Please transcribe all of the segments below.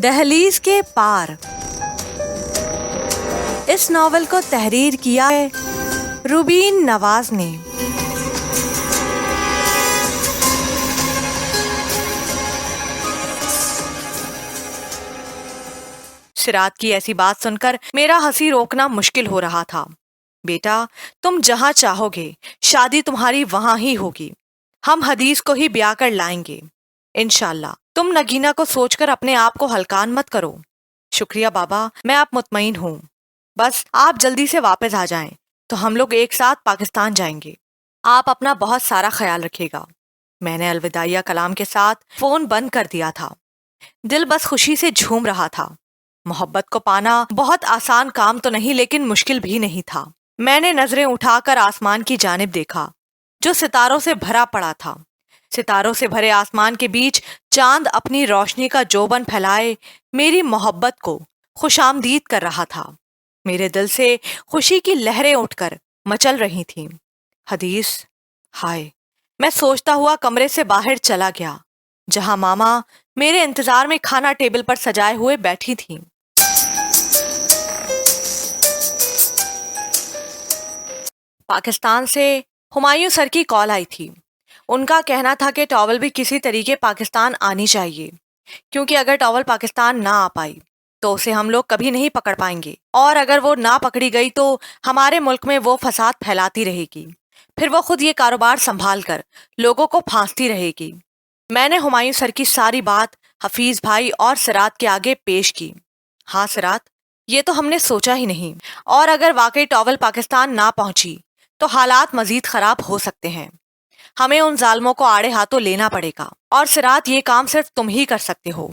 دہلیز کے پار. اس ناول کو تحریر کیا ہے روبین نواز نے. سرات کی ایسی بات سن کر میرا ہنسی روکنا مشکل ہو رہا تھا. بیٹا، تم جہاں چاہو گے شادی تمہاری وہاں ہی ہوگی. ہم حدیث کو ہی بیاہ کر لائیں گے انشاءاللہ. تم نگینا کو سوچ کر اپنے آپ کو ہلکان مت کرو. شکریہ بابا، میں اب مطمئن ہوں. بس آپ جلدی سے واپس آ جائیں تو ہم لوگ ایک ساتھ پاکستان جائیں گے. آپ اپنا بہت سارا خیال رکھیے گا. میں نے الوداعیہ کلام کے ساتھ فون بند کر دیا تھا. دل بس خوشی سے جھوم رہا تھا. محبت کو پانا بہت آسان کام تو نہیں لیکن مشکل بھی نہیں تھا. میں نے نظریں اٹھا کر آسمان کی جانب دیکھا جو ستاروں سے بھرا پڑا تھا. ستاروں سے بھرے آسمان کے بیچ چاند اپنی روشنی کا جوبن پھیلائے میری محبت کو خوش آمدید کر رہا تھا. میرے دل سے خوشی کی لہریں اٹھ کر مچل رہی تھیں. حدیث، ہائے. میں سوچتا ہوا کمرے سے باہر چلا گیا جہاں ماما میرے انتظار میں کھانا ٹیبل پر سجائے ہوئے بیٹھی تھیں. پاکستان سے ہمایوں سر کی کال آئی تھی. ان کا کہنا تھا کہ ٹاول بھی کسی طریقے پاکستان آنی چاہیے کیونکہ اگر ٹاول پاکستان نہ آ پائی تو اسے ہم لوگ کبھی نہیں پکڑ پائیں گے، اور اگر وہ نہ پکڑی گئی تو ہمارے ملک میں وہ فساد پھیلاتی رہے گی. پھر وہ خود یہ کاروبار سنبھال کر لوگوں کو پھانستی رہے گی. میں نے ہمایوں سر کی ساری بات حفیظ بھائی اور سرات کے آگے پیش کی. ہاں سرات، یہ تو ہم نے سوچا ہی نہیں، اور اگر واقعی ٹاول پاکستان نہ پہنچی تو حالات مزید خراب ہو سکتے ہیں. ہمیں ان ظالموں کو آڑے ہاتھوں لینا پڑے گا، اور سرات یہ کام صرف تم ہی کر سکتے ہو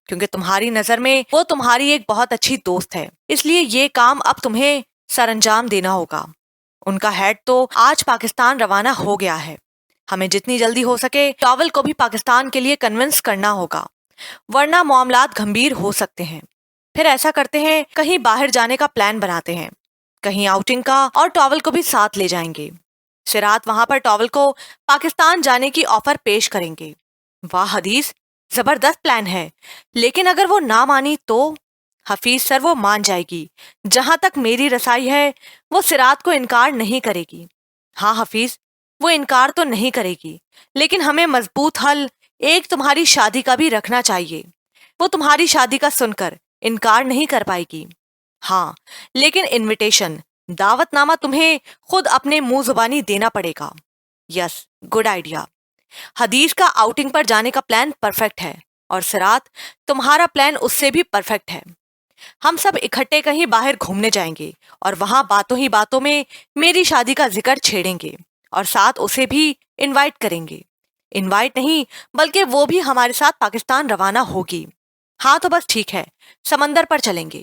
کیونکہ تمہاری نظر میں وہ تمہاری ایک بہت اچھی دوست ہے. اس لیے یہ کام اب تمہیں سر انجام دینا ہوگا. ان کا ہیڈ تو آج پاکستان روانہ ہو گیا ہے. ہمیں جتنی جلدی ہو سکے ٹاول کو بھی پاکستان کے لیے کنونس کرنا ہوگا، ورنہ معاملات گھمبیر ہو سکتے ہیں. پھر ایسا کرتے ہیں، کہیں باہر جانے کا پلان بناتے ہیں، کہیں آؤٹنگ کا، اور ٹاول کو بھی ساتھ لے جائیں گے. سرات وہاں پر ٹاول کو پاکستان جانے کی آفر پیش کریں گے. واہ حدیث، زبردست پلان ہے. لیکن اگر وہ نہ مانی تو؟ حفیظ سر، وہ مان جائے گی. جہاں تک میری رسائی ہے وہ سرات کو انکار نہیں کرے گی. ہاں حفیظ، وہ انکار تو نہیں کرے گی، لیکن ہمیں مضبوط حل ایک تمہاری شادی کا بھی رکھنا چاہیے. وہ تمہاری شادی کا سن کر انکار نہیں کر پائے گی. ہاں، لیکن انویٹیشن، دعوت نامہ تمہیں خود اپنے منہ زبانی دینا پڑے گا. یس، گڈ آئیڈیا. حدیث کا آؤٹنگ پر جانے کا پلان پرفیکٹ ہے، اور سرات تمہارا پلان اس سے بھی پرفیکٹ ہے. ہم سب اکٹھے کہیں باہر گھومنے جائیں گے اور وہاں باتوں ہی باتوں میں میری شادی کا ذکر چھیڑیں گے اور ساتھ اسے بھی انوائٹ کریں گے. انوائٹ نہیں بلکہ وہ بھی ہمارے ساتھ پاکستان روانہ ہوگی. ہاں تو بس ٹھیک ہے، سمندر پر چلیں گے،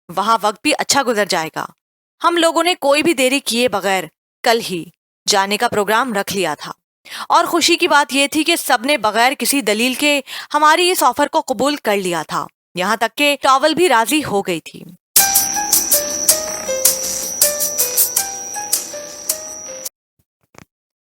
وہاں وقت بھی اچھا گزر جائے گا. ہم لوگوں نے کوئی بھی دیری کیے بغیر کل ہی جانے کا پروگرام رکھ لیا تھا، اور خوشی کی بات یہ تھی کہ سب نے بغیر کسی دلیل کے ہماری اس آفر کو قبول کر لیا تھا، یہاں تک کہ ٹاول بھی راضی ہو گئی تھی.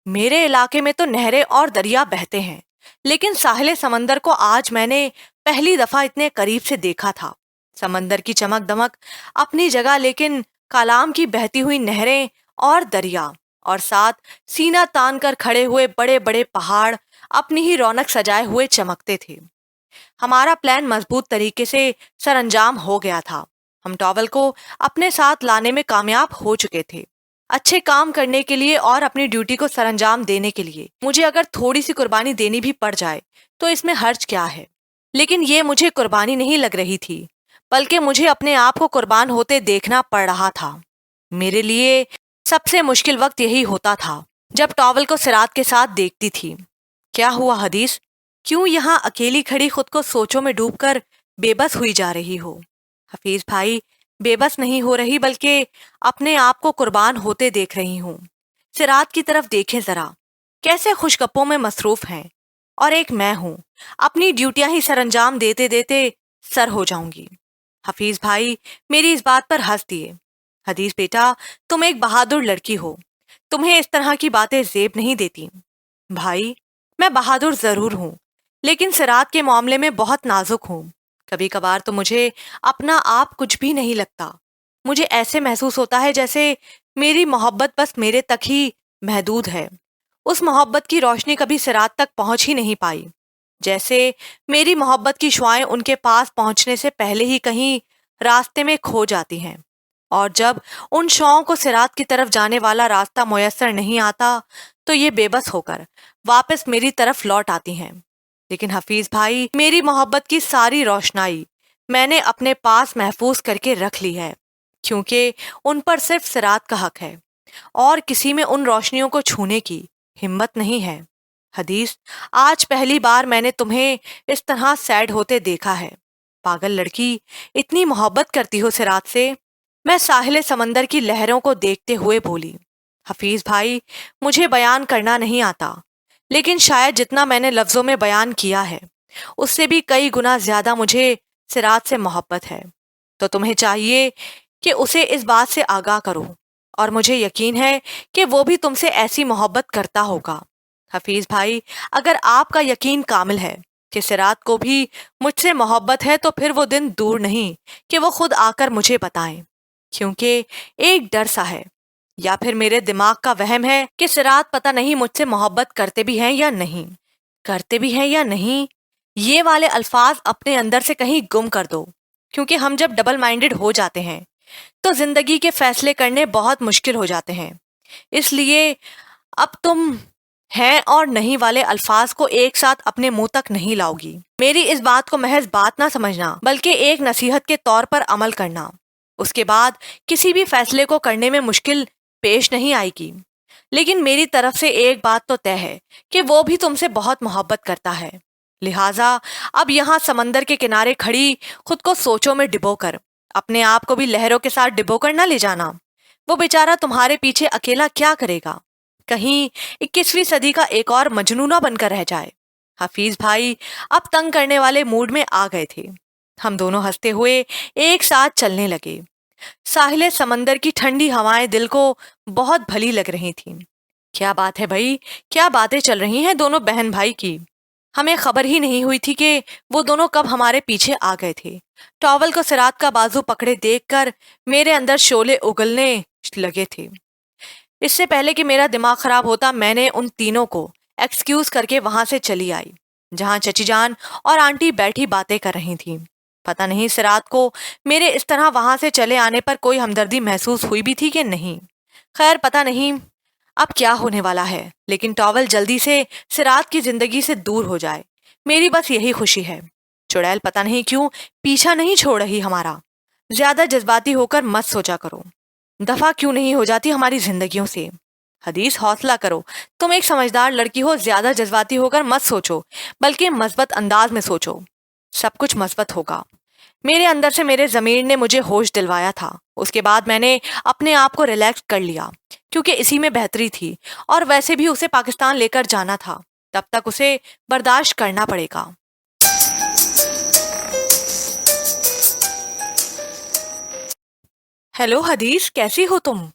میرے علاقے میں تو نہریں اور دریا بہتے ہیں، لیکن ساحل سمندر کو آج میں نے پہلی دفعہ اتنے قریب سے دیکھا تھا. سمندر کی چمک دمک اپنی جگہ، لیکن کالام کی بہتی ہوئی نہریں اور دریا، اور ساتھ سینہ تان کر کھڑے ہوئے بڑے بڑے پہاڑ اپنی ہی رونق سجائے ہوئے چمکتے تھے. ہمارا پلان مضبوط طریقے سے سر انجام ہو گیا تھا. ہم ٹاول کو اپنے ساتھ لانے میں کامیاب ہو چکے تھے. اچھے کام کرنے کے لیے اور اپنی ڈیوٹی کو سر انجام دینے کے لیے مجھے اگر تھوڑی سی قربانی دینی بھی پڑ جائے تو اس میں حرج کیا ہے. لیکن یہ مجھے قربانی نہیں لگ رہی تھی، بلکہ مجھے اپنے آپ کو قربان ہوتے دیکھنا پڑ رہا تھا. میرے لیے سب سے مشکل وقت یہی ہوتا تھا جب ٹاول کو سرات کے ساتھ دیکھتی تھی. کیا ہوا حدیث؟ کیوں یہاں اکیلی کھڑی خود کو سوچوں میں ڈوب کر بے بس ہوئی جا رہی ہو؟ حفیظ بھائی، بے بس نہیں ہو رہی بلکہ اپنے آپ کو قربان ہوتے دیکھ رہی ہوں. سرات کی طرف دیکھیں ذرا، کیسے خوش گپوں میں مصروف ہیں، اور ایک میں ہوں اپنی ڈیوٹیاں ہی سر انجام دیتے دیتے سر ہو جاؤں گی. حفیظ بھائی میری اس بات پر ہنس دیے. حدیث بیٹا، تم ایک بہادر لڑکی ہو، تمہیں اس طرح کی باتیں زیب نہیں دیتی. بھائی، میں بہادر ضرور ہوں لیکن سرات کے معاملے میں بہت نازک ہوں. کبھی کبھار تو مجھے اپنا آپ کچھ بھی نہیں لگتا. مجھے ایسے محسوس ہوتا ہے جیسے میری محبت بس میرے تک ہی محدود ہے. اس محبت کی روشنی کبھی صراط تک پہنچ ہی نہیں پائی. جیسے میری محبت کی شعاعیں ان کے پاس پہنچنے سے پہلے ہی کہیں راستے میں کھو جاتی ہیں. اور جب ان شعاعوں کو صراط کی طرف جانے والا راستہ میسر نہیں آتا تو یہ بے بس ہو کر واپس میری طرف لوٹ آتی ہیں. لیکن حفیظ بھائی، میری محبت کی ساری روشنائی میں نے اپنے پاس محفوظ کر کے رکھ لی ہے، کیونکہ ان پر صرف صراط کا حق ہے اور کسی میں ان روشنیوں کو چھونے کی ہمت نہیں ہے. حدیث، آج پہلی بار میں نے تمہیں اس طرح سیڈ ہوتے دیکھا ہے. پاگل لڑکی، اتنی محبت کرتی ہو صراط سے؟ میں ساحل سمندر کی لہروں کو دیکھتے ہوئے بولی. حفیظ بھائی، مجھے بیان کرنا نہیں آتا، لیکن شاید جتنا میں نے لفظوں میں بیان کیا ہے اس سے بھی کئی گنا زیادہ مجھے صراط سے محبت ہے. تو تمہیں چاہیے کہ اسے اس بات سے آگاہ کرو، اور مجھے یقین ہے کہ وہ بھی تم سے ایسی محبت کرتا ہوگا. حفیظ بھائی، اگر آپ کا یقین کامل ہے کہ صراط کو بھی مجھ سے محبت ہے تو پھر وہ دن دور نہیں کہ وہ خود آ کر مجھے بتائیں. کیونکہ ایک ڈر سا ہے، یا پھر میرے دماغ کا وہم ہے کہ صراط پتہ نہیں مجھ سے محبت کرتے بھی ہیں یا نہیں. کرتے بھی ہیں یا نہیں، یہ والے الفاظ اپنے اندر سے کہیں گم کر دو، کیونکہ ہم جب ڈبل مائنڈڈ ہو جاتے ہیں تو زندگی کے فیصلے کرنے بہت مشکل ہو جاتے ہیں. اس لیے اب تم ہیں اور نہیں والے الفاظ کو ایک ساتھ اپنے منہ تک نہیں لاؤ گی. میری اس بات کو محض بات نہ سمجھنا، بلکہ ایک نصیحت کے طور پر عمل کرنا. اس کے بعد کسی بھی فیصلے کو کرنے میں مشکل پیش نہیں آئے گی. لیکن میری طرف سے ایک بات تو طے ہے کہ وہ بھی تم سے بہت محبت کرتا ہے. لہٰذا اب یہاں سمندر کے کنارے کھڑی خود کو سوچوں میں ڈبو کر اپنے آپ کو بھی لہروں کے ساتھ ڈبو کر نہ لے جانا. وہ بیچارہ تمہارے پیچھے اکیلا کیا کرے گا؟ کہیں 21ویں صدی کا ایک اور مجنونہ بن کر رہ جائے. حفیظ بھائی اب تنگ کرنے والے موڈ میں آ گئے تھے. ہم دونوں ہنستے ہوئے ایک ساتھ چلنے لگے. ساحل سمندر کی ٹھنڈی ہوائیں دل کو بہت بھلی لگ رہی تھیں. کیا بات ہے بھائی، کیا باتیں چل رہی ہیں دونوں بہن بھائی کی. ہمیں خبر ہی نہیں ہوئی تھی کہ وہ دونوں کب ہمارے پیچھے آ گئے تھے. ٹاول کو صراط کا بازو پکڑے دیکھ کر میرے اندر شعلے اگلنے لگے تھے. اس سے پہلے کہ میرا دماغ خراب ہوتا میں نے ان تینوں کو ایکسکیوز کر کے وہاں سے چلی آئی جہاں چچی جان اور آنٹی بیٹھی باتیں کر رہی تھیں. پتہ نہیں صراط کو میرے اس طرح وہاں سے چلے آنے پر کوئی ہمدردی محسوس ہوئی بھی تھی کہ نہیں. خیر، پتہ نہیں اب کیا ہونے والا ہے، لیکن ٹاول جلدی سے صراط کی زندگی سے دور ہو جائے، میری بس یہی خوشی ہے. چڑیل پتہ نہیں کیوں پیچھا نہیں چھوڑ رہی ہمارا. زیادہ جذباتی ہو کر مت سوچا کرو، دفع کیوں نہیں ہو جاتی ہماری زندگیوں سے. حدیث، حوصلہ کرو، تم ایک سمجھدار لڑکی ہو. زیادہ جذباتی ہو کر مت سوچو، بلکہ مثبت انداز میں سوچو. سب کچھ مثبت ہوگا. میرے اندر سے میرے ضمیر نے مجھے ہوش دلوایا تھا. اس کے بعد میں نے اپنے آپ کو ریلیکس کر لیا، کیونکہ اسی میں بہتری تھی، اور ویسے بھی اسے پاکستان لے کر جانا تھا. تب تک اسے برداشت کرنا پڑے گا. ہیلو حدیث، کیسی ہو تم؟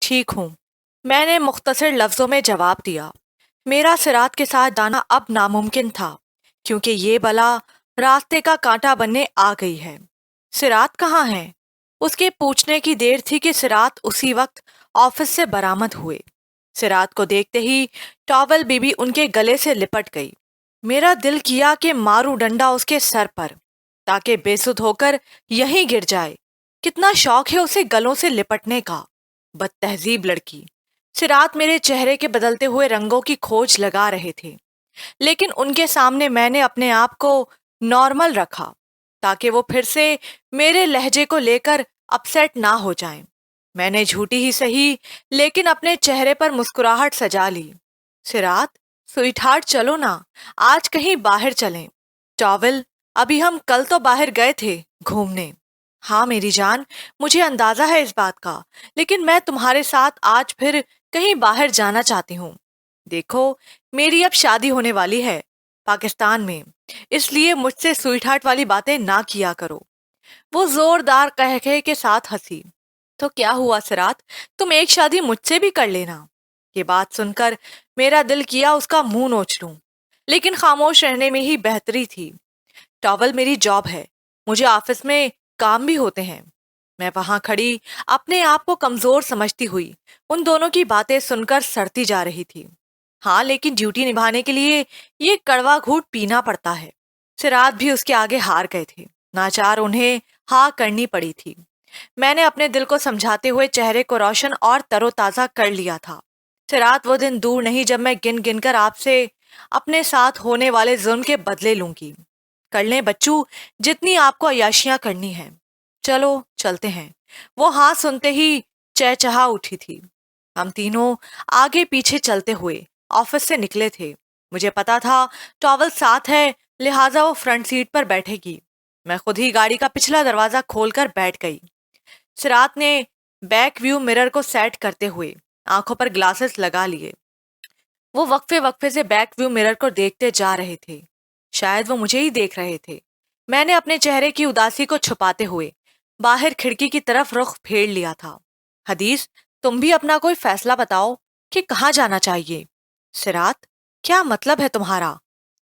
ٹھیک ہوں، میں نے مختصر لفظوں میں جواب دیا. میرا صراط کے ساتھ جانا اب ناممکن تھا، کیونکہ یہ بلا راستے کا کانٹا بننے آ گئی ہے. صراط کہاں ہے؟ اس کے پوچھنے کی دیر تھی کہ صراط اسی وقت آفس سے برآمد ہوئے. صراط کو دیکھتے ہی ٹاول بی بی ان کے گلے سے لپٹ گئی. میرا دل کیا کہ مارو ڈنڈا اس کے سر پر تاکہ بے سدھ ہو کر یہیں گر جائے. کتنا شوق ہے اسے گلوں سے لپٹنے کا، بد تہذیب لڑکی. صراط میرے چہرے کے بدلتے ہوئے رنگوں کی کھوج لگا رہے تھے، لیکن ان کے سامنے میں نے اپنے آپ کو نارمل رکھا تاکہ وہ پھر سے میرے لہجے کو لے کر اپسیٹ نہ ہو جائیں. میں نے جھوٹی ہی سہی لیکن اپنے چہرے پر مسکراہٹ سجا لی. صراط، سویٹ ہارٹ، چلو نا، آج کہیں باہر چلیں. ٹاول، ابھی ہم کل تو باہر گئے تھے گھومنے. ہاں میری جان، مجھے اندازہ ہے اس بات کا، لیکن میں تمہارے ساتھ آج پھر کہیں باہر جانا چاہتی ہوں. دیکھو، میری اب شادی ہونے والی ہے پاکستان میں، اس لیے مجھ سے سویٹ ہارٹ والی باتیں نہ کیا کرو. وہ زوردار قہقہے کے ساتھ ہنسی. تو کیا ہوا صراط، تم ایک شادی مجھ سے بھی کر لینا. یہ بات سن کر میرا دل کیا اس کا منہ نوچ لوں، لیکن خاموش رہنے میں ہی بہتری تھی. ٹاول، میری جاب ہے، مجھے آفس میں کام بھی ہوتے ہیں۔ میں وہاں کھڑی اپنے آپ کو کمزور سمجھتی ہوئی ان دونوں کی باتیں سن کر سڑتی جا رہی تھی۔ ہاں، لیکن ڈیوٹی نبھانے کے لیے یہ کڑوا گھونٹ پینا پڑتا ہے۔ سرات بھی اس کے آگے ہار گئے تھے، ناچار انہیں ہاں کرنی پڑی تھی۔ میں نے اپنے دل کو سمجھاتے ہوئے چہرے کو روشن اور تر و تازہ کر لیا تھا۔ سرات، وہ دن دور نہیں جب میں گن گن کر آپ سے اپنے ساتھ ہونے والے ظلم کے بدلے لوں گی۔ کر لیں بچو جتنی آپ کو عیاشیاں کرنی ہیں، چلو چلتے ہیں۔ وہ ہاں سنتے ہی چہچہا اٹھی تھی۔ ہم تینوں آگے پیچھے چلتے ہوئے آفس سے نکلے تھے۔ مجھے پتا تھا ٹاول ساتھ ہے، لہٰذا وہ فرنٹ سیٹ پر بیٹھے گی۔ میں خود ہی گاڑی کا پچھلا دروازہ کھول کر بیٹھ گئی۔ سرات نے بیک ویو مرر کو سیٹ کرتے ہوئے آنکھوں پر گلاسز لگا لیے۔ وہ وقفے وقفے سے بیک ویو مرر کو دیکھتے جا رہے تھے۔ شاید وہ مجھے ہی دیکھ رہے تھے۔ میں نے اپنے چہرے کی اداسی کو چھپاتے ہوئے باہر کھڑکی کی طرف رخ پھیر لیا تھا۔ حدیث، تم بھی اپنا کوئی فیصلہ بتاؤ کہ کہاں جانا چاہیے۔ سرات، کیا مطلب ہے تمہارا؟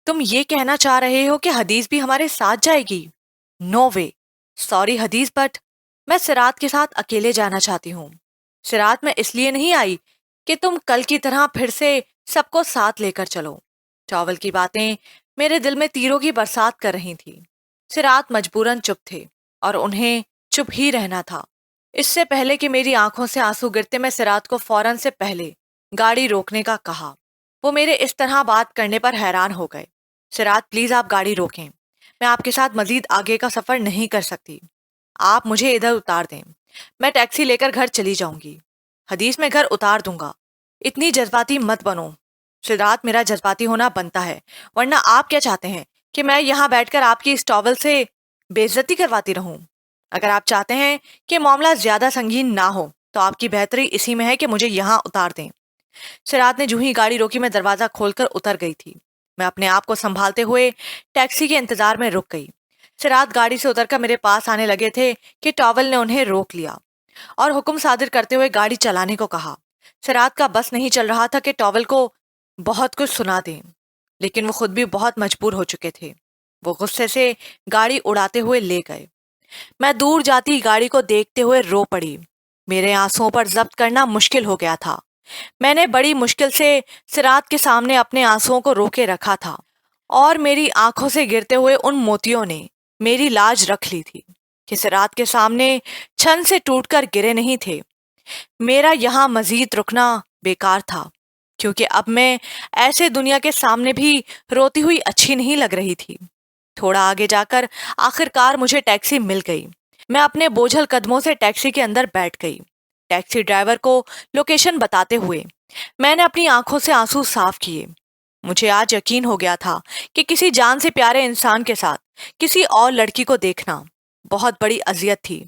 تم یہ کہنا چاہ رہے ہو کہ حدیث بھی ہمارے ساتھ جائے گی؟ نو وے۔ سوری حدیث، بٹ میں سرات کے ساتھ اکیلے جانا چاہتی ہوں۔ سرات، میں اس لیے نہیں آئی کہ تم کل کی طرح پھر سے سب کو ساتھ لے کر چلو۔ ٹاول کی باتیں میرے دل میں تیروں کی برسات کر رہی تھی۔ سرات مجبوراً چپ تھے اور انہیں چپ ہی رہنا تھا۔ اس سے پہلے کہ میری آنکھوں سے آنسو گرتے، میں سرات کو فوراً سے پہلے گاڑی روکنے کا کہا۔ وہ میرے اس طرح بات کرنے پر حیران ہو گئے۔ سرات، پلیز آپ گاڑی روکیں۔ میں آپ کے ساتھ مزید آگے کا سفر نہیں کر سکتی۔ آپ مجھے ادھر اتار دیں، میں ٹیکسی لے کر گھر چلی جاؤں گی۔ حدیث، میں گھر اتار دوں گا، اتنی جذباتی مت بنو۔ سرات، میرا جذباتی ہونا بنتا ہے، ورنہ آپ کیا چاہتے ہیں کہ میں یہاں بیٹھ کر آپ کی اس ٹاول سے بے عزتی کرواتی رہوں؟ اگر آپ چاہتے ہیں کہ معاملہ زیادہ سنگین نہ ہو تو آپ کی بہتری اسی میں ہے کہ مجھے یہاں اتار دیں۔ سرات نے جو ہی گاڑی روکی، میں دروازہ کھول کر اتر گئی تھی۔ میں اپنے آپ کو سنبھالتے ہوئے ٹیکسی کے انتظار میں رک گئی۔ سرات گاڑی سے اتر کر میرے پاس آنے لگے تھے کہ ٹاول نے انہیں روک لیا اور حکم صادر کرتے ہوئے گاڑی چلانے کو کہا۔ سرات کا بس نہیں چل رہا تھا کہ ٹاول کو بہت کچھ سنا دیں، لیکن وہ خود بھی بہت مجبور ہو چکے تھے۔ وہ غصے سے گاڑی اڑاتے ہوئے لے گئے۔ میں دور جاتی گاڑی کو دیکھتے ہوئے رو پڑی۔ میرے آنسوؤں پر ضبط کرنا مشکل ہو گیا تھا۔ میں نے بڑی مشکل سے سرات کے سامنے اپنے آنسوؤں کو روکے رکھا تھا اور میری آنکھوں سے گرتے ہوئے ان موتیوں نے میری لاج رکھ لی تھی کہ سرات کے سامنے چھن سے ٹوٹ کر گرے نہیں تھے۔ میرا یہاں مزید رکنا بیکار تھا، کیونکہ اب میں ایسے دنیا کے سامنے بھی روتی ہوئی اچھی نہیں لگ رہی تھی۔ تھوڑا آگے جا کر آخر کار مجھے ٹیکسی مل گئی۔ میں اپنے بوجھل قدموں سے ٹیکسی کے اندر بیٹھ گئی۔ ٹیکسی ڈرائیور کو لوکیشن بتاتے ہوئے میں نے اپنی آنکھوں سے آنسو صاف کیے۔ مجھے آج یقین ہو گیا تھا کہ کسی جان سے پیارے انسان کے ساتھ کسی اور لڑکی کو دیکھنا بہت بڑی اذیت تھی،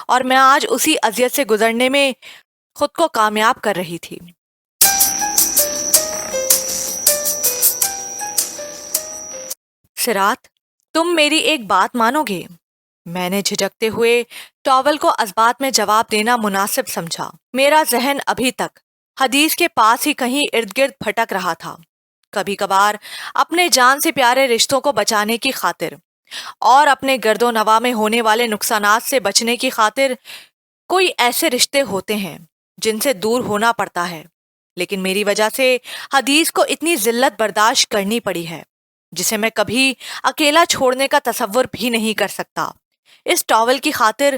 اور میں آج اسی اذیت سے گزرنے میں خود کو کامیاب کر رہی تھی۔ سرات، تم میری ایک بات مانو گے؟ میں نے جھجکتے ہوئے ٹاول کو اسبات میں جواب دینا مناسب سمجھا۔ میرا ذہن ابھی تک حدیث کے پاس ہی کہیں ارد گرد پھٹک رہا تھا۔ کبھی کبھار اپنے جان سے پیارے رشتوں کو بچانے کی خاطر اور اپنے گرد و نواح میں ہونے والے نقصانات سے بچنے کی خاطر کوئی ایسے رشتے ہوتے ہیں جن سے دور ہونا پڑتا ہے، لیکن میری وجہ سے حدیث کو اتنی ذلت برداشت کرنی پڑی ہے جسے میں کبھی اکیلا چھوڑنے کا تصور بھی نہیں کر سکتا۔ اس ٹاول کی خاطر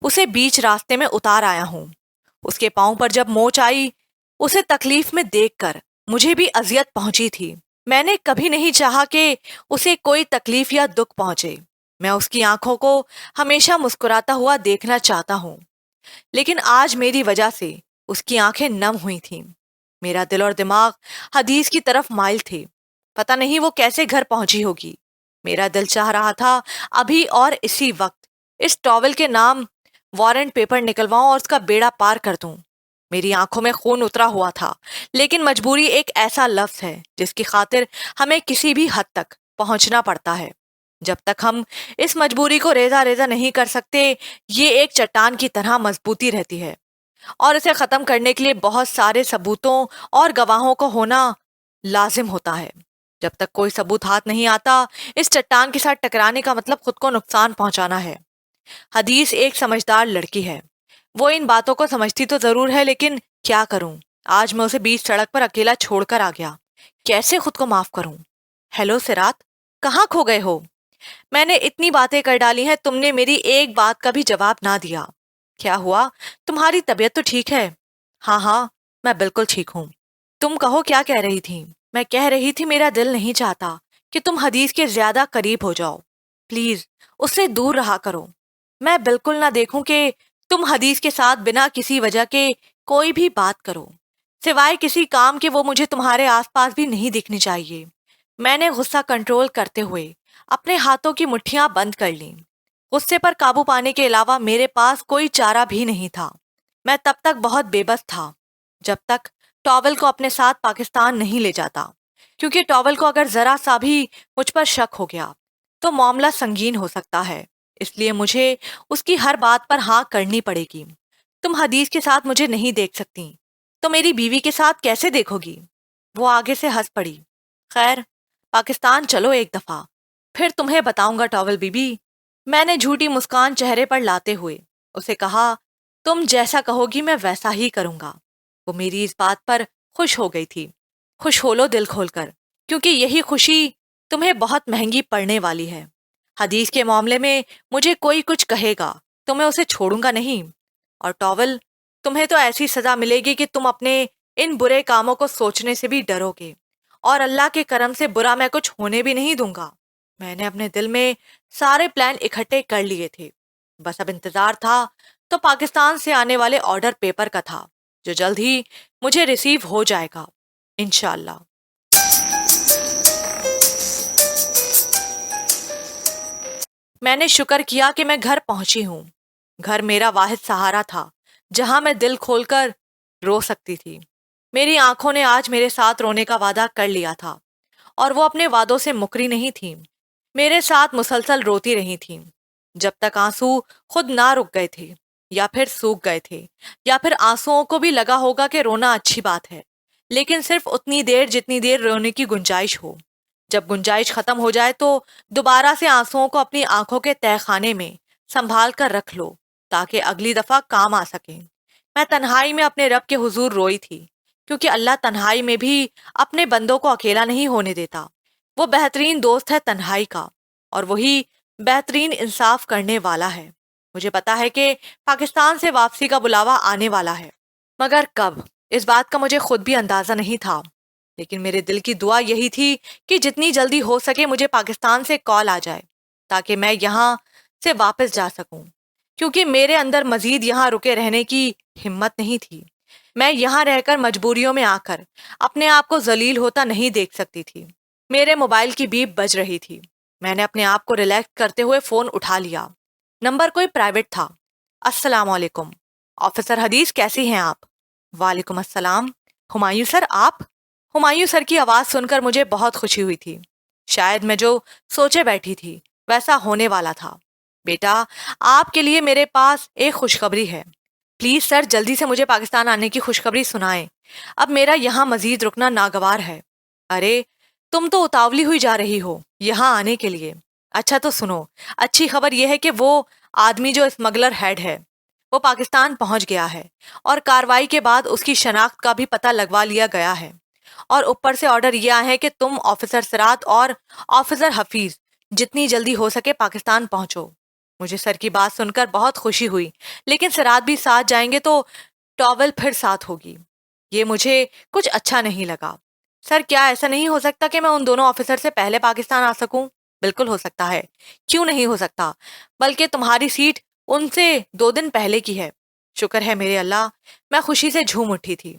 اسے بیچ راستے میں اتار آیا ہوں۔ اس کے پاؤں پر جب موچ آئی، اسے تکلیف میں دیکھ کر مجھے بھی اذیت پہنچی تھی۔ میں نے کبھی نہیں چاہا کہ اسے کوئی تکلیف یا دکھ پہنچے۔ میں اس کی آنکھوں کو ہمیشہ مسکراتا ہوا دیکھنا چاہتا ہوں، لیکن آج میری وجہ سے اس کی آنکھیں نم ہوئی تھیں۔ میرا دل اور دماغ حدیث کی طرف مائل تھے۔ پتہ نہیں وہ کیسے گھر پہنچی ہوگی۔ میرا دل چاہ رہا تھا ابھی اور اسی وقت اس ٹاول کے نام وارنٹ پیپر نکلواؤں اور اس کا بیڑا پار کر دوں۔ میری آنکھوں میں خون اترا ہوا تھا، لیکن مجبوری ایک ایسا لفظ ہے جس کی خاطر ہمیں کسی بھی حد تک پہنچنا پڑتا ہے۔ جب تک ہم اس مجبوری کو ریزہ ریزہ نہیں کر سکتے، یہ ایک چٹان کی طرح مضبوطی رہتی ہے، اور اسے ختم کرنے کے لیے بہت سارے ثبوتوں اور گواہوں کو ہونا لازم ہوتا ہے۔ جب تک کوئی ثبوت ہاتھ نہیں آتا اس چٹان کے ساتھ ٹکرانے کا مطلب خود کو نقصان پہنچانا ہے۔ حدیث ایک سمجھدار لڑکی ہے، وہ ان باتوں کو سمجھتی تو ضرور ہے، لیکن کیا کروں، آج میں اسے بیچ سڑک پر اکیلا چھوڑ کر آ گیا، کیسے خود کو معاف کروں؟ ہیلو سرات، کہاں کھو گئے ہو؟ میں نے اتنی باتیں کر ڈالی ہیں، تم نے میری ایک بات کا بھی جواب نہ دیا۔ کیا ہوا؟ تمہاری طبیعت تو ٹھیک ہے؟ ہاں ہاں، میں بالکل ٹھیک ہوں۔ تم کہو، کیا کہہ رہی تھی؟ میں کہہ رہی تھی میرا دل نہیں چاہتا کہ تم حدیث کے زیادہ قریب ہو جاؤ، پلیز اس سے دور رہا کرو۔ میں بالکل نہ دیکھوں کہ تم حدیث کے ساتھ بنا کسی وجہ کے کوئی بھی بات کرو، سوائے کسی کام کے وہ مجھے تمہارے آس پاس بھی نہیں دکھنی چاہیے۔ میں نے غصہ کنٹرول کرتے ہوئے اپنے ہاتھوں کی مٹھیاں بند کر لیں۔ غصے پر قابو پانے کے علاوہ میرے پاس کوئی چارہ بھی نہیں تھا۔ میں تب تک بہت بے بس تھا جب تک ٹاول کو اپنے ساتھ پاکستان نہیں لے جاتا، کیونکہ ٹاول کو اگر ذرا سا بھی مجھ پر شک ہو گیا تو معاملہ سنگین ہو سکتا ہے، اس لیے مجھے اس کی ہر بات پر ہاں کرنی پڑے گی۔ تم حدیث کے ساتھ مجھے نہیں دیکھ سکتی تو میری بیوی کے ساتھ کیسے دیکھو گی؟ وہ آگے سے ہنس پڑی۔ خیر، پاکستان چلو ایک دفعہ، پھر تمہیں بتاؤں گا ٹاول بی بی۔ میں نے جھوٹی مسکان چہرے پر لاتے ہوئے اسے کہا، تم جیسا کہو گی میں ویسا ہی کروں گا۔ وہ میری اس بات پر خوش ہو گئی تھی۔ خوش ہو لو دل کھول کر، کیونکہ یہی خوشی تمہیں بہت مہنگی پڑنے والی ہے۔ حدیث کے معاملے میں مجھے کوئی کچھ کہے گا تو میں اسے چھوڑوں گا نہیں، اور ٹاول، تمہیں تو ایسی سزا ملے گی کہ تم اپنے ان برے کاموں کو سوچنے سے بھی ڈرو گے، اور اللہ کے کرم سے برا میں کچھ ہونے بھی نہیں دوں گا۔ میں نے اپنے دل میں سارے پلان اکٹھے کر لیے تھے، بس اب انتظار تھا تو پاکستان سے آنے والے آرڈر پیپر کا تھا، جو جلد ہی مجھے ریسیو ہو جائے گا انشاءاللہ۔ میں نے شکر کیا کہ میں گھر پہنچی ہوں۔ گھر میرا واحد سہارا تھا جہاں میں دل کھول کر رو سکتی تھی۔ میری آنکھوں نے آج میرے ساتھ رونے کا وعدہ کر لیا تھا، اور وہ اپنے وعدوں سے مکری نہیں تھیں۔ میرے ساتھ مسلسل روتی رہی تھیں جب تک آنسو خود نہ رک گئے تھے، یا پھر سوکھ گئے تھے، یا پھر آنسوؤں کو بھی لگا ہوگا کہ رونا اچھی بات ہے، لیکن صرف اتنی دیر جتنی دیر رونے کی گنجائش ہو۔ جب گنجائش ختم ہو جائے تو دوبارہ سے آنسوؤں کو اپنی آنکھوں کے تہہ خانے میں سنبھال کر رکھ لو تاکہ اگلی دفعہ کام آ سکیں۔ میں تنہائی میں اپنے رب کے حضور روئی تھی، کیونکہ اللہ تنہائی میں بھی اپنے بندوں کو اکیلا نہیں ہونے دیتا۔ وہ بہترین دوست ہے تنہائی کا، اور وہی بہترین انصاف کرنے والا ہے۔ مجھے پتا ہے کہ پاکستان سے واپسی کا بلاوا آنے والا ہے، مگر کب، اس بات کا مجھے خود بھی اندازہ نہیں تھا۔ لیکن میرے دل کی دعا یہی تھی کہ جتنی جلدی ہو سکے مجھے پاکستان سے کال آ جائے تاکہ میں یہاں سے واپس جا سکوں، کیونکہ میرے اندر مزید یہاں رکے رہنے کی ہمت نہیں تھی۔ میں یہاں رہ کر مجبوریوں میں آ کر اپنے آپ کو ذلیل ہوتا نہیں دیکھ سکتی تھی۔ میرے موبائل کی بیپ بج رہی تھی۔ میں نے اپنے آپ کو ریلیکس کرتے ہوئے فون اٹھا لیا۔ نمبر کوئی پرائیویٹ تھا۔ السلام علیکم، آفیسر حدیث، کیسی ہیں آپ؟ وعلیکم السلام، ہمایوں سر آپ؟ ہمایوں سر کی آواز سن کر مجھے بہت خوشی ہوئی تھی۔ شاید میں جو سوچے بیٹھی تھی ویسا ہونے والا تھا۔ بیٹا، آپ کے لیے میرے پاس ایک خوشخبری ہے۔ پلیز سر، جلدی سے مجھے پاکستان آنے کی خوشخبری سنائیں، اب میرا یہاں مزید رکنا ناگوار ہے۔ ارے، تم تو اتاولی ہوئی جا رہی ہو یہاں آنے کے لیے۔ اچھا تو سنو، اچھی خبر یہ ہے کہ وہ آدمی جو اسمگلر ہیڈ ہے وہ پاکستان پہنچ گیا ہے، اور کاروائی کے بعد اس کی شناخت کا بھی پتہ لگوا لیا گیا ہے، اور اوپر سے آرڈر یہ ہے کہ تم آفیسر سرات اور آفیسر حفیظ جتنی جلدی ہو سکے پاکستان پہنچو۔ مجھے سر کی بات سن کر بہت خوشی ہوئی، لیکن سرات بھی ساتھ جائیں گے تو ٹاول پھر ساتھ ہوگی، یہ مجھے کچھ اچھا نہیں لگا۔ سر، کیا ایسا نہیں ہو سکتا کہ میں ان دونوں آفیسر سے پہلے پاکستان آ سکوں؟ بالکل ہو سکتا ہے، کیوں نہیں ہو سکتا، بلکہ تمہاری سیٹ ان سے 2 دن پہلے کی ہے۔ شکر ہے میرے اللہ، میں خوشی سے جھوم اٹھی تھی۔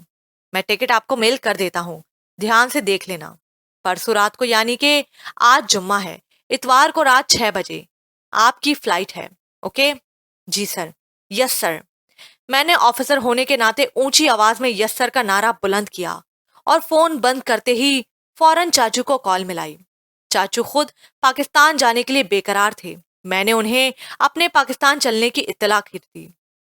میں ٹکٹ آپ کو میل کر دیتا ہوں، دھیان سے دیکھ لینا۔ پرسوں رات کو، یعنی کہ آج جمعہ ہے، اتوار کو رات 6 بجے آپ کی فلائٹ ہے، اوکے؟ جی سر، یس سر۔ میں نے آفیسر ہونے کے ناطے اونچی آواز میں یس سر کا نعرہ بلند کیا، اور فون بند کرتے ہی فوراً چاچو کو کال ملائی۔ چاچو خود پاکستان جانے کے لیے بے قرار تھے۔ میں نے انہیں اپنے پاکستان چلنے کی اطلاع کی تھی۔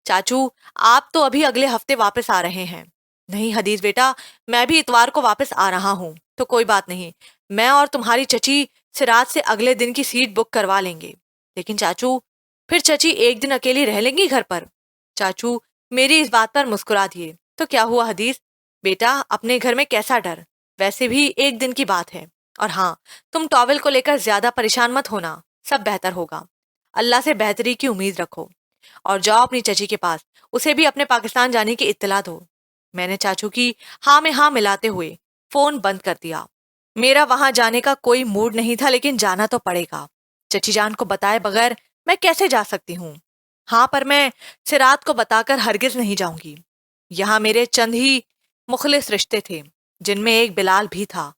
چاچو، آپ تو ابھی اگلے ہفتے واپس آ رہے ہیں۔ نہیں حدیث بیٹا، میں بھی اتوار کو واپس آ رہا ہوں، تو کوئی بات نہیں، میں اور تمہاری چچی سراج سے اگلے دن کی سیٹ بک کروا لیں گے۔ لیکن چاچو، پھر چچی ایک دن اکیلی رہ لیں گی گھر پر؟ چاچو میری اس بات پر مسکرا دیے۔ تو کیا ہوا حدیث بیٹا، اپنے گھر میں کیسا ڈر؟ ویسے بھی ایک دن کی بات ہے۔ اور ہاں، تم ٹاول کو لے کر زیادہ پریشان مت ہونا، سب بہتر ہوگا۔ اللہ سے بہتری کی امید رکھو، اور جاؤ اپنی چچی کے پاس، اسے بھی اپنے پاکستان جانے کی اطلاع دو۔ میں نے چاچو کی ہاں میں ہاں ملاتے ہوئے فون بند کر دیا۔ میرا وہاں جانے کا کوئی موڈ نہیں تھا، لیکن جانا تو پڑے گا۔ چچی جان کو بتائے بغیر میں کیسے جا سکتی ہوں؟ ہاں، پر میں سرات کو بتا کر ہرگز نہیں جاؤں گی۔ یہاں میرے چند ہی مخلص رشتے تھے، جن میں ایک بلال بھی تھا،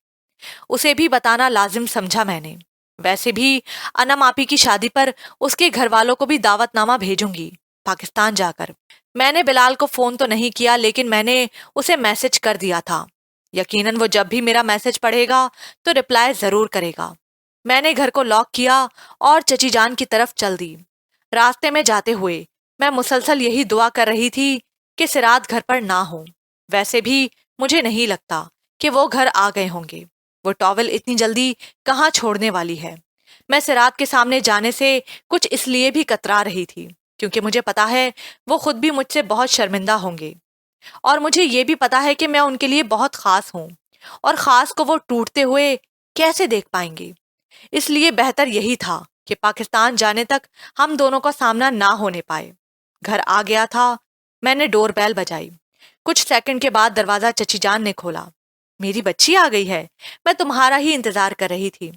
اسے بھی بتانا لازم سمجھا میں نے۔ ویسے بھی انم آپی کی شادی پر اس کے گھر والوں کو بھی دعوت نامہ بھیجوں گی پاکستان جا کر۔ میں نے بلال کو فون تو نہیں کیا، لیکن میں نے اسے میسج کر دیا تھا۔ یقیناً وہ جب بھی میرا میسج پڑھے گا تو رپلائی ضرور کرے گا۔ میں نے گھر کو لاک کیا اور چچی جان کی طرف چل دی۔ راستے میں جاتے ہوئے میں مسلسل یہی دعا کر رہی تھی کہ سرات گھر پر نہ ہو۔ ویسے بھی مجھے نہیں لگتا کہ وہ گھر آ گئے ہوں گے۔ وہ ٹاول اتنی جلدی کہاں چھوڑنے والی ہے؟ میں سرات کے سامنے جانے سے کچھ اس لیے بھی کترا رہی تھی کیونکہ مجھے پتا ہے وہ خود بھی مجھ سے بہت شرمندہ ہوں گے، اور مجھے یہ بھی پتا ہے کہ میں ان کے لیے بہت خاص ہوں، اور خاص کو وہ ٹوٹتے ہوئے کیسے دیکھ پائیں گے۔ اس لیے بہتر یہی تھا کہ پاکستان جانے تک ہم دونوں کا سامنا نہ ہونے پائے۔ گھر آ گیا تھا۔ میں نے ڈور بیل بجائی۔ کچھ سیکنڈ کے بعد دروازہ چچی جان نے کھولا۔ میری بچی آ گئی ہے، میں تمہارا ہی انتظار کر رہی تھی۔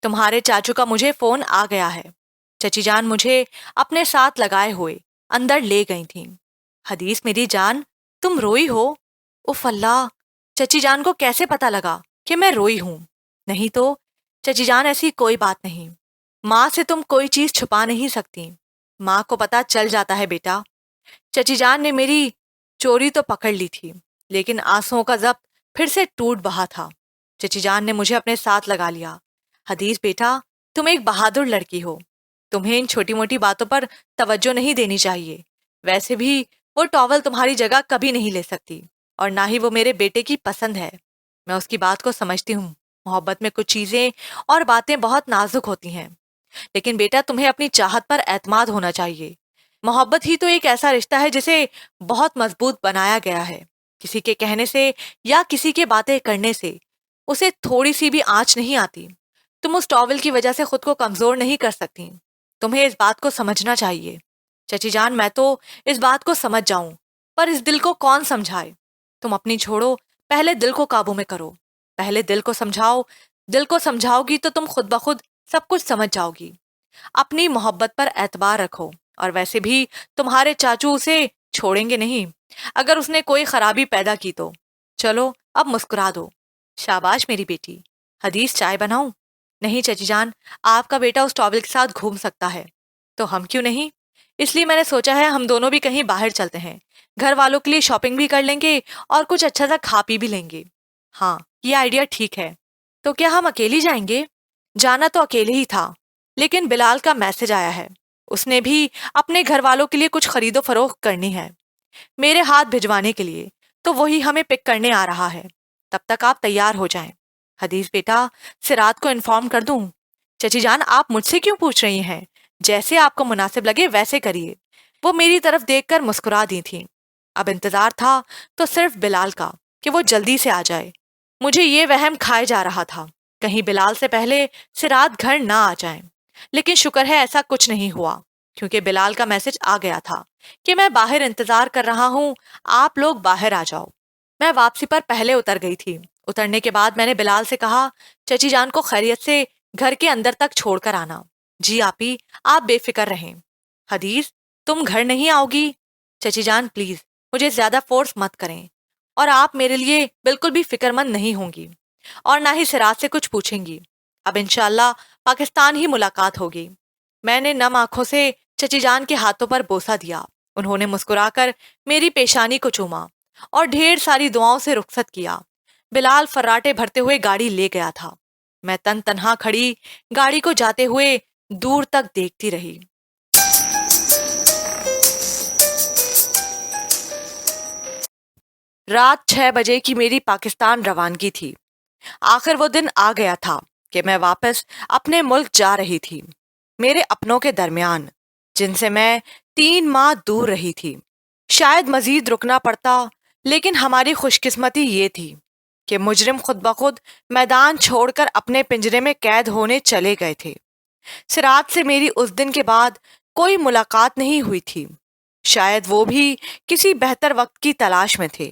تمہارے چاچو کا مجھے فون آ گیا ہے۔ چچی جان مجھے اپنے ساتھ لگائے ہوئے اندر لے گئی تھیں۔ حدیث میری جان، تم روئی ہو؟ اف اللہ، چچی جان کو کیسے پتا لگا کہ میں روئی ہوں؟ نہیں تو چچی جان، ایسی کوئی بات نہیں۔ ماں سے تم کوئی چیز چھپا نہیں سکتی، ماں کو پتا چل جاتا ہے بیٹا۔ چچی جان نے میری چوری تو پکڑ لی تھی، لیکن آنسوؤں کا ضبط پھر سے ٹوٹ بہا تھا۔ چچی جان نے مجھے اپنے ساتھ لگا لیا۔ حدیث بیٹا، تم ایک بہادر لڑکی ہو، تمہیں ان چھوٹی موٹی باتوں پر توجہ نہیں دینی چاہیے۔ ویسے بھی وہ ٹاول تمہاری جگہ کبھی نہیں لے سکتی، اور نہ ہی وہ میرے بیٹے کی پسند ہے۔ میں اس کی بات کو سمجھتی ہوں، محبت میں کچھ چیزیں اور باتیں بہت نازک ہوتی ہیں، لیکن بیٹا تمہیں اپنی چاہت پر اعتماد ہونا چاہیے۔ محبت ہی تو ایک ایسا رشتہ ہے جسے بہت مضبوط بنایا گیا ہے۔ کسی کے کہنے سے یا کسی کے باتیں کرنے سے اسے تھوڑی سی بھی آنچ نہیں آتی۔ تم اس ٹاول کی وجہ سے خود کو کمزور نہیں کر سکتی، تمہیں اس بات کو سمجھنا چاہیے۔ چچی جان، میں تو اس بات کو سمجھ جاؤں، پر اس دل کو کون سمجھائے؟ تم اپنی چھوڑو، پہلے دل کو قابو میں کرو، پہلے دل کو سمجھاؤ۔ دل کو سمجھاؤ گی تو تم خود بخود سب کچھ سمجھ جاؤ گی۔ اپنی محبت پر اعتبار رکھو، اور ویسے بھی تمہارے چاچو اسے چھوڑیں گے نہیں اگر اس نے کوئی خرابی پیدا کی تو۔ چلو اب مسکرا دو۔ شاباش میری بیٹی۔ حدیث، چائے بناؤں؟ نہیں چچی جان، آپ کا بیٹا اس ٹاول کے ساتھ گھوم سکتا ہے، تو ہم کیوں نہیں؟ اس لیے میں نے سوچا ہے ہم دونوں بھی کہیں باہر چلتے ہیں، گھر والوں کے لیے شاپنگ بھی کر لیں گے اور کچھ اچھا سا کھا پی بھی لیں گے۔ ہاں، یہ آئیڈیا ٹھیک ہے۔ تو کیا ہم اکیلی جائیں گے؟ جانا تو اکیلے ہی تھا، لیکن بلال کا میسج آیا ہے، اس نے بھی اپنے گھر والوں کے لیے کچھ خرید و فروخت کرنی ہے میرے ہاتھ بھجوانے کے لیے، تو وہی ہمیں پک کرنے آ رہا ہے۔ تب تک آپ تیار ہو جائیں۔ حدیث بیٹا، سرات کو انفارم کر دوں؟ چچی جان، آپ مجھ سے کیوں پوچھ رہی ہیں؟ جیسے آپ کو مناسب لگے ویسے کریے۔ وہ میری طرف دیکھ کر مسکرا دی تھیں۔ اب انتظار تھا تو صرف بلال کا، کہ وہ جلدی سے آ جائے۔ مجھے یہ وہم کھائے جا رہا تھا کہیں بلال سے پہلے سرات گھر نہ آ جائیں، لیکن شکر ہے ایسا کچھ نہیں ہوا، کیونکہ بلال کا میسج آ گیا تھا کہ میں باہر انتظار کر رہا ہوں، آپ لوگ باہر آ جاؤ۔ میں واپسی پر پہلے اتر گئی تھی۔ اترنے کے بعد میں نے بلال سے کہا، چچی جان کو خیریت سے گھر کے اندر تک چھوڑ کر آنا۔ جی آپی، آپ بے فکر رہیں۔ حدیث، تم گھر نہیں آؤ گی؟ چچی جان پلیز مجھے زیادہ فورس مت کریں، اور آپ میرے لیے بالکل بھی فکر مند نہیں ہوں گی، اور نہ ہی سراج سے کچھ پوچھیں گی۔ اب انشاءاللہ پاکستان ہی ملاقات ہوگی۔ میں نے نم آنکھوں سے چچی جان کے ہاتھوں پر بوسہ دیا۔ انہوں نے مسکرا کر میری پیشانی کو چوما اور ڈھیر ساری دعاؤں سے رخصت کیا۔ بلال فراٹے بھرتے ہوئے گاڑی لے گیا تھا۔ میں تن تنہا کھڑی گاڑی کو جاتے ہوئے دور تک دیکھتی رہی۔ رات 6 بجے کی میری پاکستان روانگی تھی۔ آخر وہ دن آ گیا تھا کہ میں واپس اپنے ملک جا رہی تھی، میرے اپنوں کے درمیان جن سے میں 3 ماہ دور رہی تھی۔ شاید مزید رکنا پڑتا، لیکن ہماری خوش قسمتی یہ تھی کہ مجرم خود بخود میدان چھوڑ کر اپنے پنجرے میں قید ہونے چلے گئے تھے۔ سرات سے میری اس دن کے بعد کوئی ملاقات نہیں ہوئی تھی، شاید وہ بھی کسی بہتر وقت کی تلاش میں تھے۔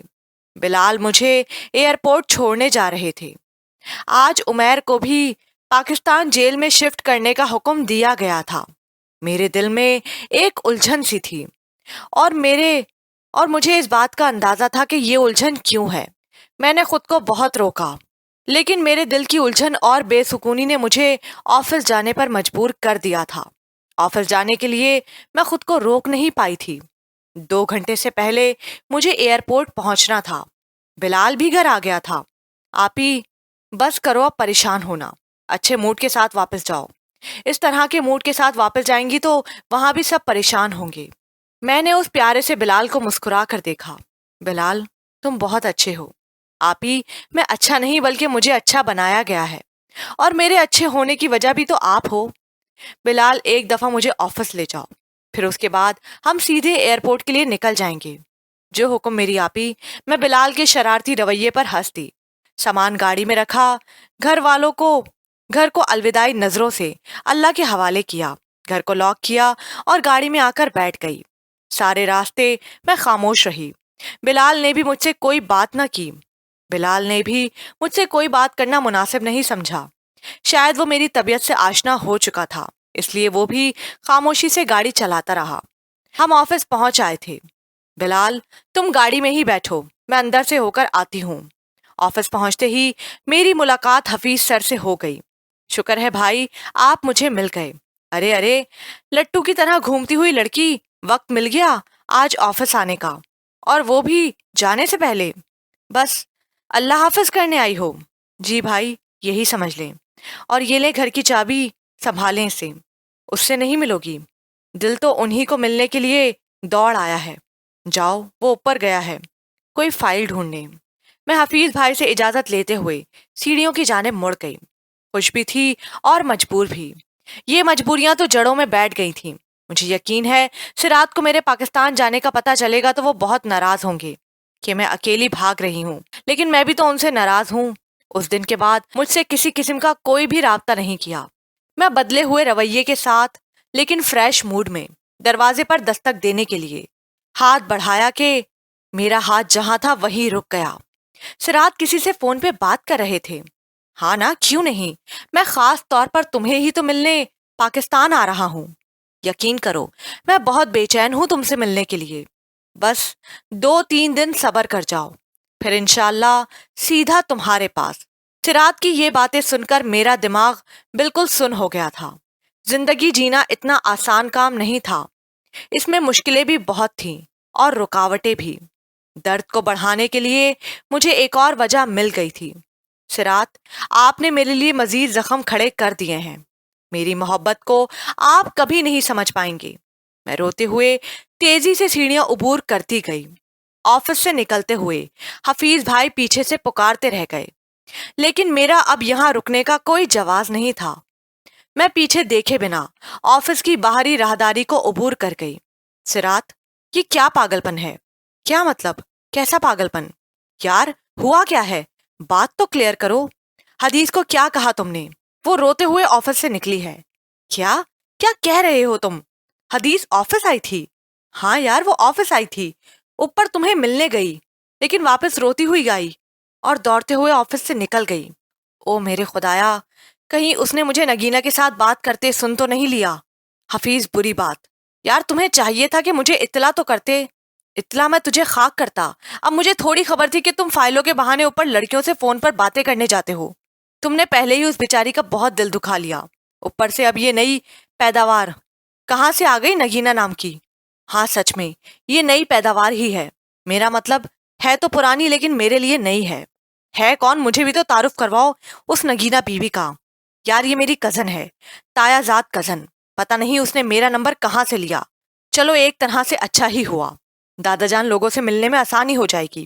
بلال مجھے ایئرپورٹ چھوڑنے جا رہے تھے۔ آج عمیر کو بھی پاکستان جیل میں شفٹ کرنے کا حکم دیا گیا تھا۔ میرے دل میں ایک الجھن سی تھی، اور مجھے اس بات کا اندازہ تھا کہ یہ الجھن کیوں ہے۔ میں نے خود کو بہت روکا، لیکن میرے دل کی الجھن اور بے سکونی نے مجھے آفس جانے پر مجبور کر دیا تھا۔ آفس جانے کے لیے میں خود کو روک نہیں پائی تھی۔ 2 گھنٹے سے پہلے مجھے ایئرپورٹ پہنچنا تھا۔ بلال بھی گھر آ گیا تھا۔ آپی بس کرو اب پریشان ہونا، اچھے موڈ کے ساتھ واپس جاؤ۔ اس طرح کے موڈ کے ساتھ واپس جائیں گی تو وہاں بھی سب پریشان ہوں گے۔ میں نے اس پیارے سے بلال کو مسکرا کر دیکھا۔ بلال تم بہت اچھے ہو۔ آپی میں اچھا نہیں بلکہ مجھے اچھا بنایا گیا ہے، اور میرے اچھے ہونے کی وجہ بھی تو آپ ہو۔ بلال ایک دفعہ مجھے آفس لے جاؤ، پھر اس کے بعد ہم سیدھے ایئرپورٹ کے لیے نکل جائیں گے۔ جو حکم میری آپی۔ میں بلال کے شرارتی رویے پر ہنس دی۔ سامان گاڑی میں رکھا، گھر کو الوداعی نظروں سے اللہ کے حوالے کیا، گھر کو لاک کیا اور گاڑی میں آ کر بیٹھ گئی۔ سارے راستے میں خاموش رہی۔ بلال نے بھی مجھ سے کوئی بات نہ کی۔ بلال نے بھی مجھ سے کوئی بات کرنا مناسب نہیں سمجھا۔ شاید وہ میری طبیعت سے آشنا ہو چکا تھا، اس لیے وہ بھی خاموشی سے گاڑی چلاتا رہا۔ ہم آفس پہنچ آئے تھے۔ بلال تم گاڑی میں ہی بیٹھو، میں اندر سے ہو کر آتی ہوں۔ آفس پہنچتے ہی میری ملاقات حفیظ سر سے ہو گئی۔ شکر ہے بھائی آپ مجھے مل گئے۔ ارے ارے لٹو کی طرح گھومتی ہوئی لڑکی، وقت مل گیا آج آفس آنے کا، اور وہ بھی جانے سے پہلے۔ بس اللہ حافظ کرنے آئی ہو؟ جی بھائی یہی سمجھ لیں، اور یہ لیں گھر کی چابی، سنبھالیں اسے، اس سے نہیں ملو گی۔ دل تو انہی کو ملنے کے لیے دوڑ آیا ہے۔ جاؤ وہ اوپر گیا ہے کوئی فائل ڈھونڈنے۔ میں حفیظ بھائی سے اجازت لیتے ہوئے سیڑھیوں کی جانب مڑ گئی۔ خوش بھی تھی اور مجبور بھی۔ یہ مجبوریاں تو جڑوں میں بیٹھ گئی تھیں۔ مجھے یقین ہے سرات کو میرے پاکستان جانے کا پتہ چلے گا تو وہ بہت ناراض ہوں گے کہ میں اکیلی بھاگ رہی ہوں، لیکن میں بھی تو ان سے ناراض ہوں۔ اس دن کے بعد مجھ سے کسی قسم کا کوئی بھی رابطہ نہیں کیا۔ میں بدلے ہوئے رویے کے ساتھ لیکن فریش موڈ میں دروازے پر دستک دینے کے لیے ہاتھ بڑھایا کہ میرا ہاتھ جہاں تھا وہیں رک گیا۔ سرات کسی سے فون پہ بات کر رہے تھے۔ ہاں نا، کیوں نہیں، میں خاص طور پر تمہیں ہی تو ملنے پاکستان آ رہا ہوں۔ یقین کرو میں بہت بے چین ہوں تم سے ملنے کے لیے۔ بس 2-3 دن صبر کر جاؤ، پھر انشاءاللہ سیدھا تمہارے پاس۔ سرات کی یہ باتیں سن کر میرا دماغ بالکل سن ہو گیا تھا۔ زندگی جینا اتنا آسان کام نہیں تھا، اس میں مشکلیں بھی بہت تھیں اور رکاوٹیں بھی۔ درد کو بڑھانے کے لیے مجھے ایک اور وجہ مل گئی تھی۔ سرات آپ نے میرے لیے مزید زخم کھڑے کر دیے ہیں۔ میری محبت کو آپ کبھی نہیں سمجھ پائیں گے۔ میں روتے ہوئے تیزی سے سیڑھیاں عبور کرتی گئی۔ آفس سے نکلتے ہوئے حفیظ بھائی پیچھے سے پکارتے رہ گئے، لیکن میرا اب یہاں رکنے کا کوئی جواز نہیں تھا۔ میں پیچھے دیکھے بنا آفس کی باہری راہداری کو عبور کر گئی۔ سرات یہ کیا پاگل پن ہے؟ کیا مطلب؟ کیسا پاگل پن؟ یار ہوا کیا ہے؟ بات تو کلیئر کرو۔ حدیث کو کیا کہا تم نے؟ وہ روتے ہوئے آفس سے نکلی ہے۔ کیا کیا کہہ رہے ہو تم؟ حدیث آفس آئی تھی؟ ہاں یار وہ آفس آئی تھی، اوپر تمہیں ملنے گئی، لیکن واپس روتی ہوئی آئی اور دوڑتے ہوئے آفس سے نکل گئی۔ او میرے خدایا، کہیں اس نے مجھے نگینہ کے ساتھ بات کرتے سن تو نہیں لیا۔ حفیظ بری بات، یار تمہیں چاہیے تھا کہ مجھے اطلاع تو کرتے۔ اطلاع میں تجھے خاک کرتا۔ اب مجھے تھوڑی خبر تھی کہ تم فائلوں کے بہانے اوپر لڑکیوں سے فون پر باتیں کرنے جاتے ہو۔ تم نے پہلے ہی اس بیچاری کا بہت دل دکھا لیا، اوپر سے اب یہ نئی پیداوار کہاں سے آ گئی نگینہ نام کی؟ ہاں سچ میں یہ نئی پیداوار ہی ہے، میرا مطلب ہے تو پرانی لیکن میرے لیے نئی ہے۔ ہے کون؟ مجھے بھی تو تعارف کرواؤ اس نگینہ بیوی کا۔ یار یہ میری کزن ہے، تایا ذات کزن، پتہ نہیں اس نے میرا نمبر کہاں سے لیا۔ چلو ایک طرح سے اچھا ہی ہوا، دادا جان لوگوں سے ملنے میں آسانی ہو جائے گی۔